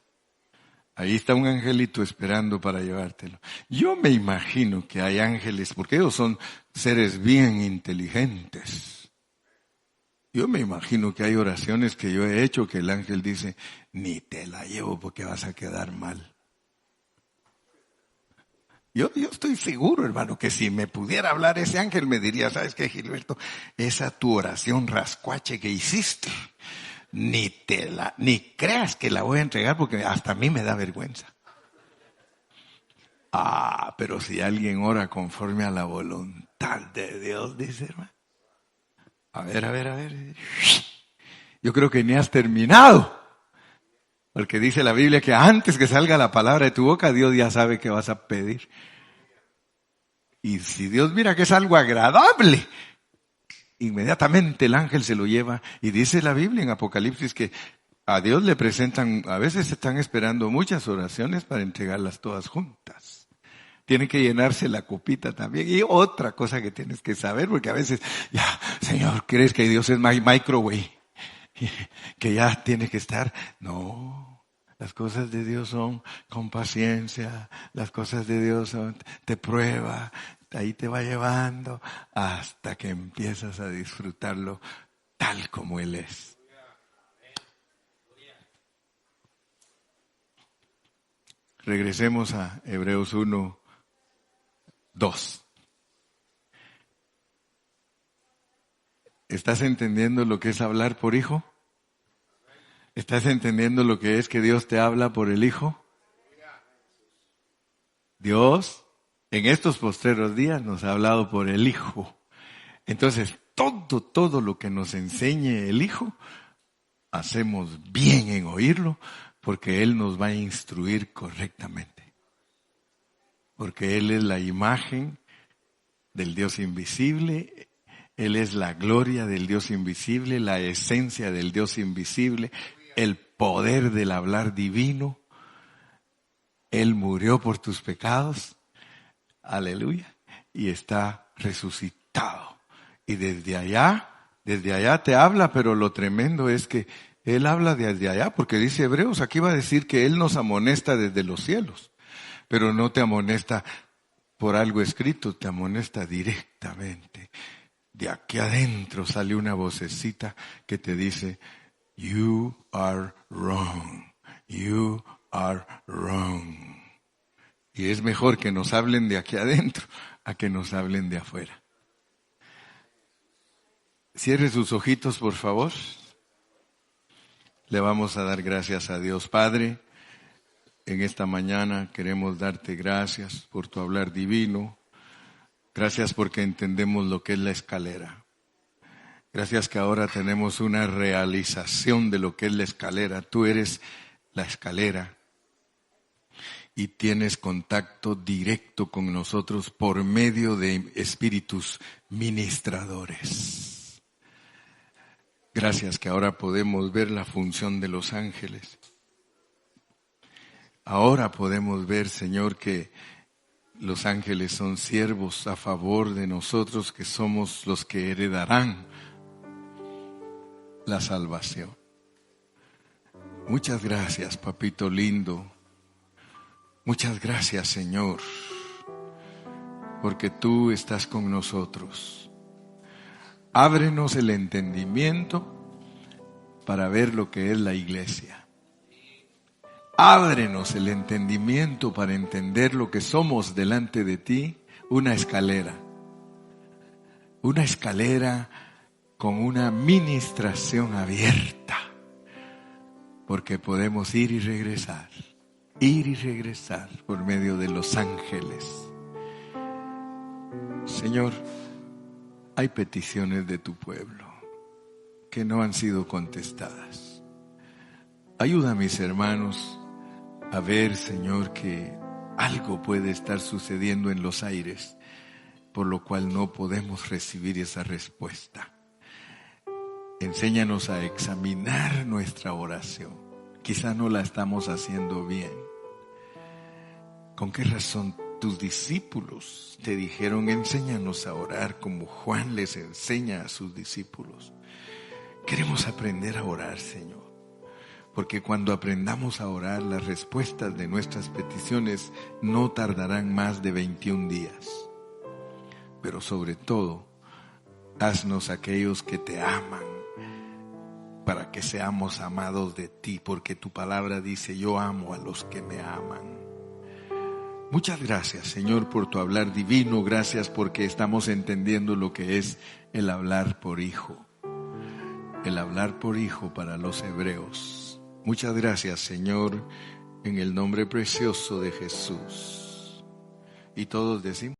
ahí está un angelito esperando para llevártelo. Yo me imagino que hay ángeles, porque ellos son seres bien inteligentes. Yo me imagino que hay oraciones que yo he hecho que el ángel dice, ni te la llevo porque vas a quedar mal. Yo estoy seguro, hermano, que si me pudiera hablar ese ángel me diría, ¿sabes qué, Gilberto? Esa tu oración rascuache que hiciste, ni creas que la voy a entregar porque hasta a mí me da vergüenza. Pero si alguien ora conforme a la voluntad de Dios, dice, hermano. A ver. Yo creo que ni has terminado. Porque dice la Biblia que antes que salga la palabra de tu boca, Dios ya sabe que vas a pedir. Y si Dios mira que es algo agradable, inmediatamente el ángel se lo lleva. Y dice la Biblia en Apocalipsis que a Dios le presentan, a veces están esperando muchas oraciones para entregarlas todas juntas. Tiene que llenarse la copita también. Y otra cosa que tienes que saber, porque a veces, ya, Señor, ¿crees que Dios es microwave? Que ya tiene que estar. No, las cosas de Dios son con paciencia. Las cosas de Dios son, te prueba, ahí te va llevando hasta que empiezas a disfrutarlo tal como Él es. Regresemos a Hebreos 1. 2. ¿Estás entendiendo lo que es hablar por hijo? ¿Estás entendiendo lo que es que Dios te habla por el Hijo? Dios en estos postreros días nos ha hablado por el Hijo. Entonces, todo lo que nos enseñe el Hijo, hacemos bien en oírlo, porque Él nos va a instruir correctamente. Porque Él es la imagen del Dios invisible, Él es la gloria del Dios invisible, la esencia del Dios invisible, el poder del hablar divino. Él murió por tus pecados, aleluya, y está resucitado. Y desde allá te habla, pero lo tremendo es que Él habla desde allá, porque dice Hebreos, aquí va a decir que Él nos amonesta desde los cielos, pero no te amonesta por algo escrito, te amonesta directamente. De aquí adentro sale una vocecita que te dice, you are wrong, you are wrong. Y es mejor que nos hablen de aquí adentro a que nos hablen de afuera. Cierre sus ojitos, por favor. Le vamos a dar gracias a Dios. Padre, en esta mañana queremos darte gracias por tu hablar divino. Gracias porque entendemos lo que es la escalera. Gracias que ahora tenemos una realización de lo que es la escalera. Tú eres la escalera y tienes contacto directo con nosotros por medio de espíritus ministradores. Gracias que ahora podemos ver la función de los ángeles. Ahora podemos ver, Señor, que los ángeles son siervos a favor de nosotros, que somos los que heredarán la salvación. Muchas gracias, papito lindo. Muchas gracias, Señor, porque tú estás con nosotros. Ábrenos el entendimiento para ver lo que es la iglesia. Ábrenos el entendimiento para entender lo que somos delante de ti, una escalera. Una escalera con una ministración abierta, porque podemos ir y regresar por medio de los ángeles. Señor, hay peticiones de tu pueblo que no han sido contestadas. Ayuda a mis hermanos a ver, Señor, que algo puede estar sucediendo en los aires, por lo cual no podemos recibir esa respuesta. Enséñanos a examinar nuestra oración. Quizá no la estamos haciendo bien. ¿Con qué razón tus discípulos te dijeron, enséñanos a orar como Juan les enseña a sus discípulos? Queremos aprender a orar, Señor. Porque cuando aprendamos a orar, las respuestas de nuestras peticiones no tardarán más de 21 días. Pero sobre todo, haznos aquellos que te aman, para que seamos amados de ti, porque tu palabra dice, yo amo a los que me aman. Muchas gracias, Señor, por tu hablar divino. Gracias porque estamos entendiendo lo que es el hablar por hijo. El hablar por hijo para los hebreos. Muchas gracias, Señor, en el nombre precioso de Jesús. Y todos decimos.